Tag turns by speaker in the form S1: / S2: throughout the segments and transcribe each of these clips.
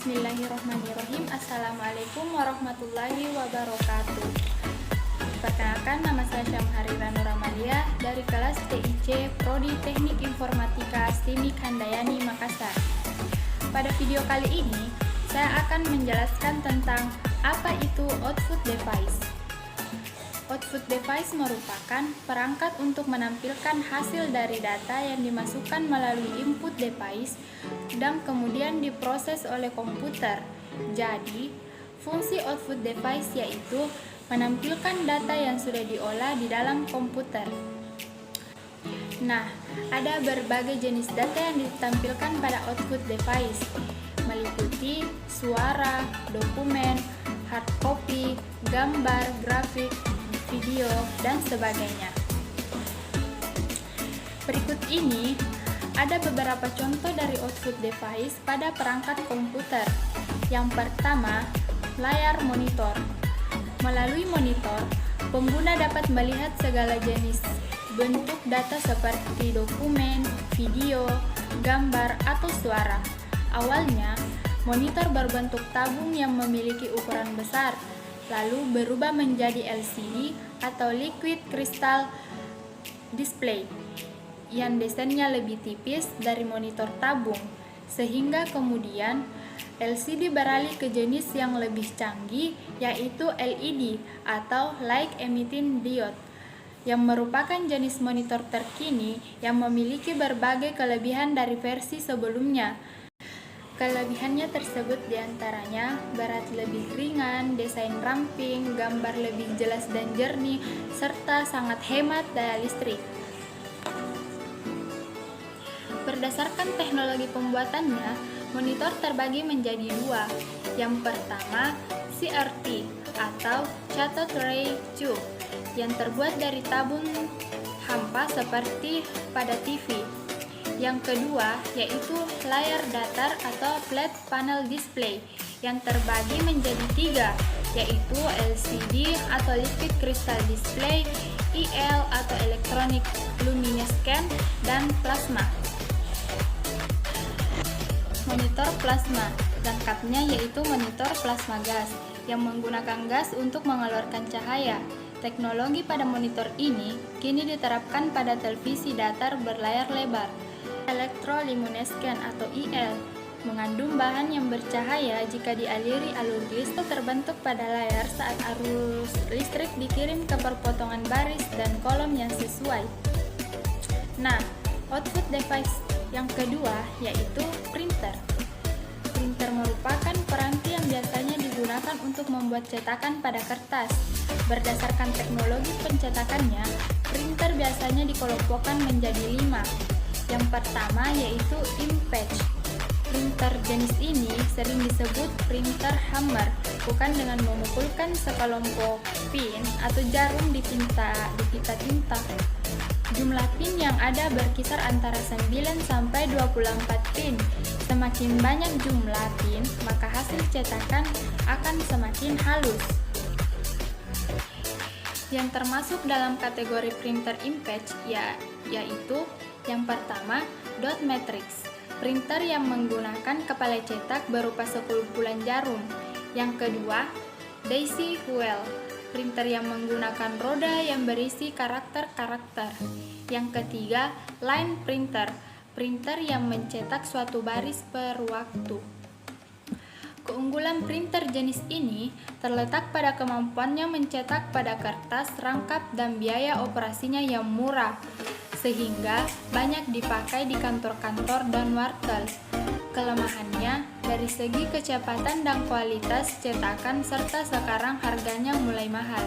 S1: Bismillahirrahmanirrahim. Assalamualaikum warahmatullahi wabarakatuh. Perkenalkan, nama saya Syamharira Nuramalia dari kelas TIC Prodi Teknik Informatika STIMIK Handayani Makassar. Pada video kali ini, saya akan menjelaskan tentang apa itu output device. Output device merupakan perangkat untuk menampilkan hasil dari data yang dimasukkan melalui input device dan kemudian diproses oleh komputer. Jadi, fungsi output device yaitu menampilkan data yang sudah diolah di dalam komputer. Nah, ada berbagai jenis data yang ditampilkan pada output device, meliputi suara, dokumen, hard copy, gambar, grafik, video, dan sebagainya. Berikut ini ada beberapa contoh dari output device pada perangkat komputer. Yang pertama, layar monitor. Melalui monitor, pengguna dapat melihat segala jenis bentuk data seperti dokumen, video, gambar, atau suara. Awalnya, monitor berbentuk tabung yang memiliki ukuran besar, lalu berubah menjadi LCD atau Liquid Crystal Display yang desainnya lebih tipis dari monitor tabung, sehingga kemudian LCD beralih ke jenis yang lebih canggih, yaitu LED atau Light Emitting Diode, yang merupakan jenis monitor terkini yang memiliki berbagai kelebihan dari versi sebelumnya. Kelebihannya tersebut diantaranya berat lebih ringan, desain ramping, gambar lebih jelas dan jernih, serta sangat hemat daya listrik. Berdasarkan teknologi pembuatannya, monitor terbagi menjadi dua. Yang pertama, CRT atau Cathode Ray Tube, yang terbuat dari tabung hampa seperti pada TV. Yang kedua yaitu layar datar atau flat panel display yang terbagi menjadi tiga, yaitu LCD atau Liquid Crystal Display, EL atau Electronic Luminescence, dan plasma. Monitor plasma, lengkapnya yaitu monitor plasma gas yang menggunakan gas untuk mengeluarkan cahaya. Teknologi pada monitor ini kini diterapkan pada televisi datar berlayar lebar. Electroluminescence atau EL mengandung bahan yang bercahaya jika dialiri alur listrik terbentuk pada layar saat arus listrik dikirim ke perpotongan baris dan kolom yang sesuai. Nah, output device yang kedua yaitu printer. Printer merupakan peranti yang biasanya digunakan untuk membuat cetakan pada kertas. Berdasarkan teknologi pencetakannya, printer biasanya dikelompokkan menjadi 5. Yang pertama yaitu inkpatch. Printer jenis ini sering disebut printer hammer, bukan dengan memukulkan sekelompok pin atau jarum di pita tinta. Jumlah pin yang ada berkisar antara 9 sampai 24 pin. Semakin banyak jumlah pin, maka hasil cetakan akan semakin halus. Yang termasuk dalam kategori printer inkpatch yaitu yang pertama, dot matrix, printer yang menggunakan kepala cetak berupa sekumpulan jarum. Yang kedua, daisy wheel, printer yang menggunakan roda yang berisi karakter-karakter. Yang ketiga, line printer, printer yang mencetak suatu baris per waktu. Keunggulan printer jenis ini terletak pada kemampuannya mencetak pada kertas rangkap dan biaya operasinya yang murah, sehingga banyak dipakai di kantor-kantor dan wartel. Kelemahannya dari segi kecepatan dan kualitas cetakan serta sekarang harganya mulai mahal.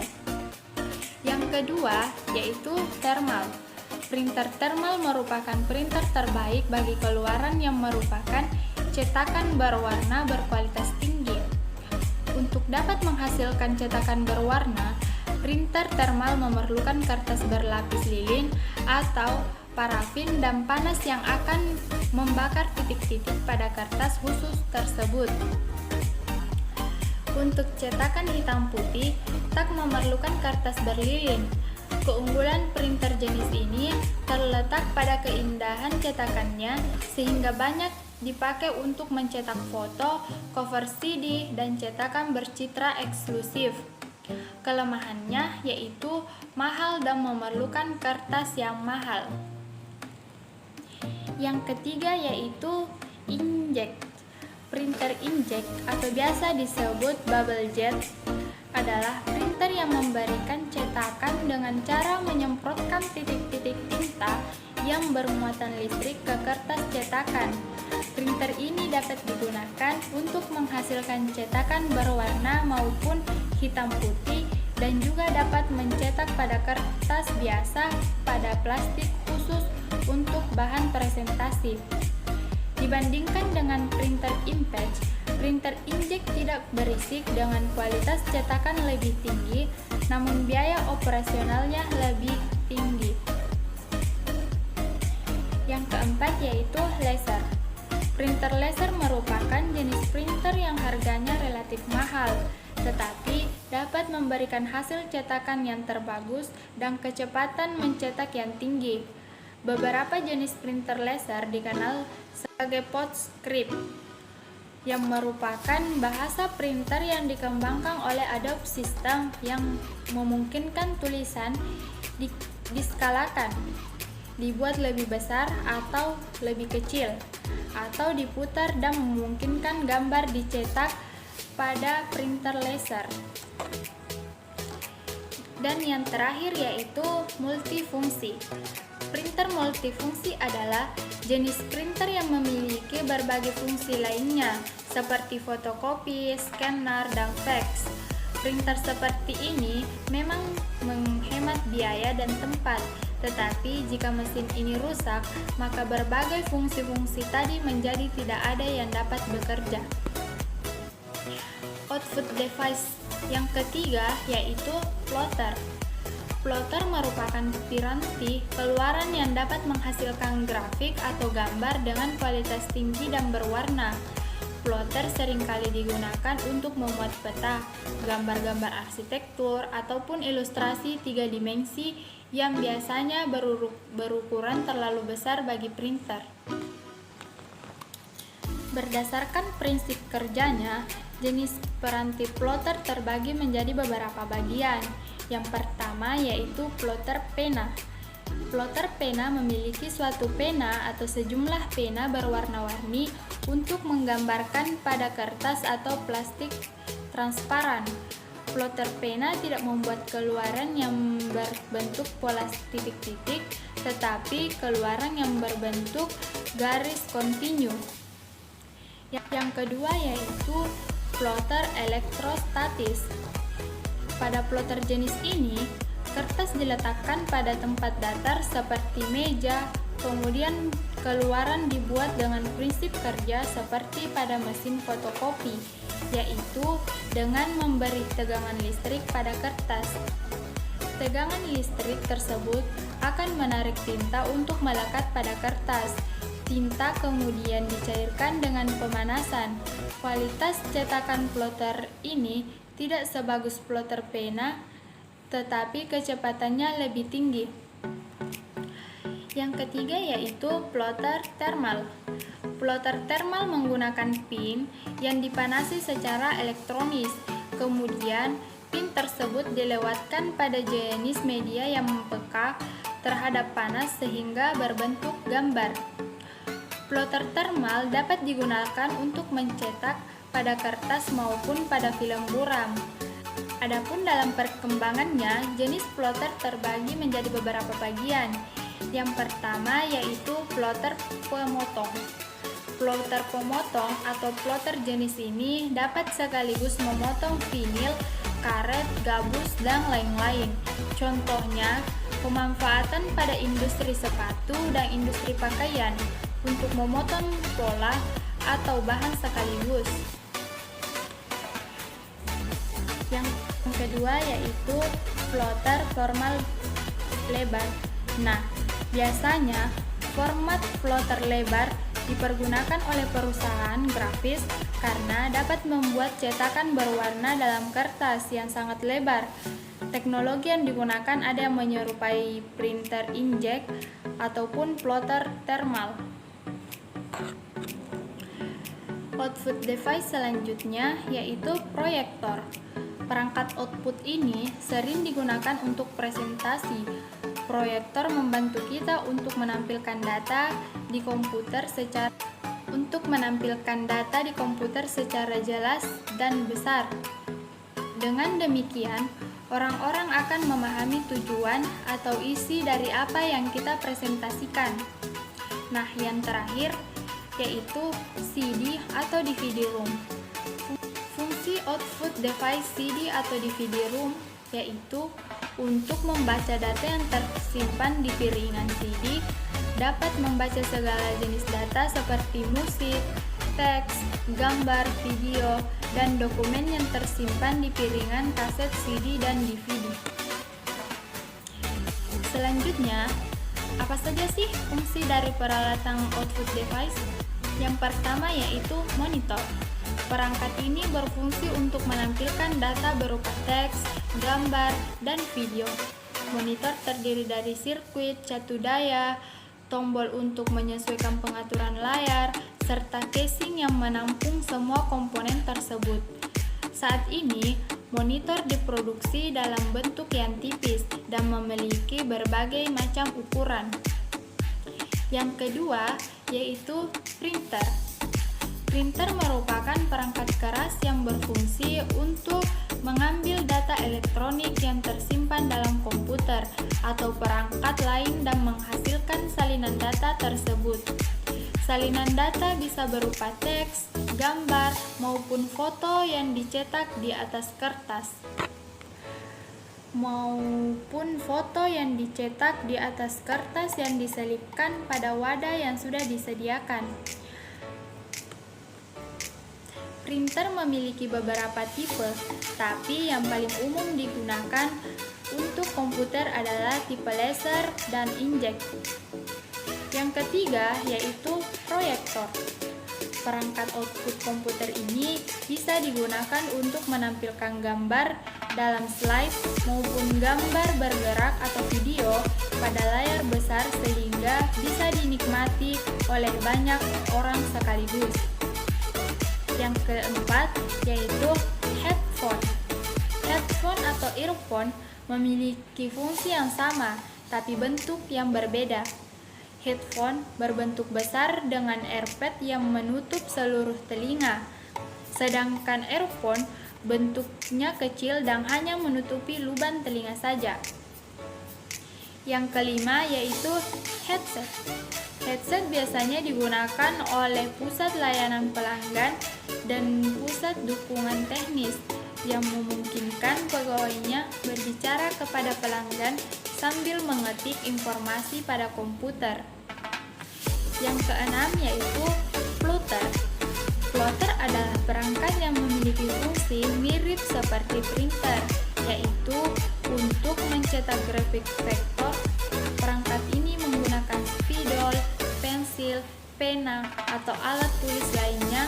S1: Yang kedua yaitu thermal. Printer thermal merupakan printer terbaik bagi keluaran yang merupakan cetakan berwarna berkualitas tinggi. Untuk dapat menghasilkan cetakan berwarna, printer thermal memerlukan kertas berlapis lilin atau parafin dan panas yang akan membakar titik-titik pada kertas khusus tersebut. Untuk cetakan hitam putih, tak memerlukan kertas berlilin. Keunggulan printer jenis ini terletak pada keindahan cetakannya, sehingga banyak dipakai untuk mencetak foto, cover CD, dan cetakan bercitra eksklusif. Kelemahannya yaitu mahal dan memerlukan kertas yang mahal. Yang ketiga yaitu inkjet. Printer inkjet atau biasa disebut bubble jet adalah printer yang memberikan cetakan dengan cara menyemprotkan titik-titik tinta yang bermuatan listrik ke kertas cetakan. Printer ini dapat digunakan untuk menghasilkan cetakan berwarna maupun hitam putih dan juga dapat mencetak pada kertas biasa pada plastik khusus untuk bahan presentasi. Dibandingkan dengan printer inkjet, printer inkjet tidak berisik dengan kualitas cetakan lebih tinggi, namun biaya operasionalnya lebih tinggi. Yang keempat yaitu laser. Printer laser merupakan jenis printer yang harganya relatif mahal, tetapi dapat memberikan hasil cetakan yang terbagus dan kecepatan mencetak yang tinggi. Beberapa jenis printer laser dikenal sebagai PostScript, yang merupakan bahasa printer yang dikembangkan oleh Adobe System yang memungkinkan tulisan diskalakan, dibuat lebih besar atau lebih kecil, atau diputar dan memungkinkan gambar dicetak pada printer laser. Dan yang terakhir yaitu multifungsi. Printer multifungsi adalah jenis printer yang memiliki berbagai fungsi lainnya seperti fotokopi, scanner, dan fax. Printer seperti ini memang menghemat biaya dan tempat, tetapi jika mesin ini rusak, maka berbagai fungsi-fungsi tadi menjadi tidak ada yang dapat bekerja. Output device yang ketiga yaitu plotter. Plotter merupakan piranti keluaran yang dapat menghasilkan grafik atau gambar dengan kualitas tinggi dan berwarna. Plotter seringkali digunakan untuk membuat peta, gambar-gambar arsitektur, ataupun ilustrasi 3 dimensi yang biasanya berukuran terlalu besar bagi printer. Berdasarkan prinsip kerjanya, jenis piranti plotter terbagi menjadi beberapa bagian. Yang pertama yaitu plotter pena. Plotter pena memiliki suatu pena atau sejumlah pena berwarna-warni untuk menggambarkan pada kertas atau plastik transparan. Plotter pena tidak membuat keluaran yang berbentuk pola titik-titik, tetapi keluaran yang berbentuk garis kontinu. Yang kedua yaitu plotter elektrostatis. Pada plotter jenis ini, kertas diletakkan pada tempat datar seperti meja, kemudian keluaran dibuat dengan prinsip kerja seperti pada mesin fotokopi, yaitu dengan memberi tegangan listrik pada kertas. Tegangan listrik tersebut akan menarik tinta untuk melekat pada kertas. Tinta kemudian dicairkan dengan pemanasan. Kualitas cetakan plotter ini tidak sebagus plotter pena, tetapi kecepatannya lebih tinggi. Yang ketiga yaitu plotter thermal. Plotter thermal menggunakan pin yang dipanasi secara elektronis. Kemudian, pin tersebut dilewatkan pada jenis media yang peka terhadap panas sehingga berbentuk gambar. Plotter thermal dapat digunakan untuk mencetak pada kertas maupun pada film buram. Adapun dalam perkembangannya, jenis plotter terbagi menjadi beberapa bagian. Yang pertama yaitu plotter pemotong. Plotter pemotong atau plotter jenis ini dapat sekaligus memotong vinil, karet, gabus, dan lain-lain. Contohnya, pemanfaatan pada industri sepatu dan industri pakaian untuk memotong pola atau bahan sekaligus. Yang kedua yaitu plotter format lebar. Nah, biasanya format plotter lebar dipergunakan oleh perusahaan grafis karena dapat membuat cetakan berwarna dalam kertas yang sangat lebar. Teknologi yang digunakan ada yang menyerupai printer inkjet ataupun plotter thermal. Output device selanjutnya yaitu proyektor. Perangkat output ini sering digunakan untuk presentasi. Proyektor membantu kita untuk menampilkan data di komputer secara jelas dan besar. Dengan demikian, orang-orang akan memahami tujuan atau isi dari apa yang kita presentasikan. Nah, yang terakhir yaitu CD atau DVD room. Fungsi output device CD atau DVD room yaitu untuk membaca data yang tersimpan di piringan CD, dapat membaca segala jenis data seperti musik, teks, gambar, video, dan dokumen yang tersimpan di piringan kaset CD dan DVD. Selanjutnya, apa saja sih fungsi dari peralatan output device? Yang pertama yaitu monitor. Perangkat ini berfungsi untuk menampilkan data berupa teks, gambar, dan video. Monitor terdiri dari sirkuit, catu daya, tombol untuk menyesuaikan pengaturan layar, serta casing yang menampung semua komponen tersebut. Saat ini, monitor diproduksi dalam bentuk yang tipis dan memiliki berbagai macam ukuran. Yang kedua yaitu printer. Printer merupakan perangkat keras yang berfungsi untuk mengambil data elektronik yang tersimpan dalam komputer atau perangkat lain dan menghasilkan salinan data tersebut. Salinan data bisa berupa teks, gambar, maupun foto yang dicetak di atas kertas. Yang diselipkan pada wadah yang sudah disediakan. Printer memiliki beberapa tipe, tapi yang paling umum digunakan untuk komputer adalah tipe laser dan inkjet. Yang ketiga yaitu proyektor. Perangkat output komputer ini bisa digunakan untuk menampilkan gambar dalam slide maupun gambar bergerak atau video pada layar besar sehingga bisa dinikmati oleh banyak orang sekaligus. Yang keempat yaitu headphone. Headphone atau earphone memiliki fungsi yang sama tapi bentuk yang berbeda. Headphone berbentuk besar dengan earpad yang menutup seluruh telinga, sedangkan earphone bentuknya kecil dan hanya menutupi lubang telinga saja. Yang kelima yaitu headset. Headset biasanya digunakan oleh pusat layanan pelanggan dan pusat dukungan teknis yang memungkinkan pegawainya berbicara kepada pelanggan sambil mengetik informasi pada komputer. Yang keenam yaitu plotter. Plotter adalah perangkat yang memiliki fungsi mirip seperti printer, yaitu untuk mencetak grafik vektor. Perangkat ini menggunakan spidol, pensil, pena, atau alat tulis lainnya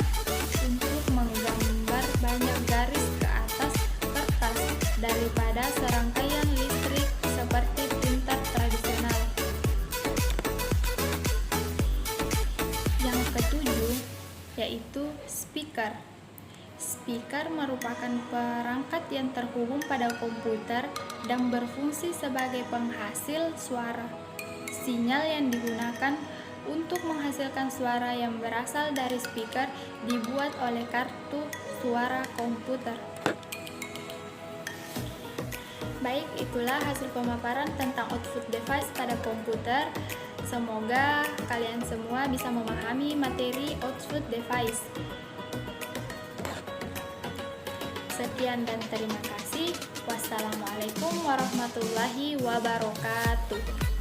S1: untuk menggambar banyak garis ke atas kertas daripada serangkaian listrik seperti printer tradisional. Yang ketujuh yaitu speaker. Speaker merupakan perangkat yang terhubung pada komputer dan berfungsi sebagai penghasil suara. Sinyal yang digunakan untuk menghasilkan suara yang berasal dari speaker dibuat oleh kartu suara komputer. Baik, itulah hasil pemaparan tentang output device pada komputer. Semoga kalian semua bisa memahami materi output device. Sekian dan terima kasih. Wassalamualaikum warahmatullahi wabarakatuh.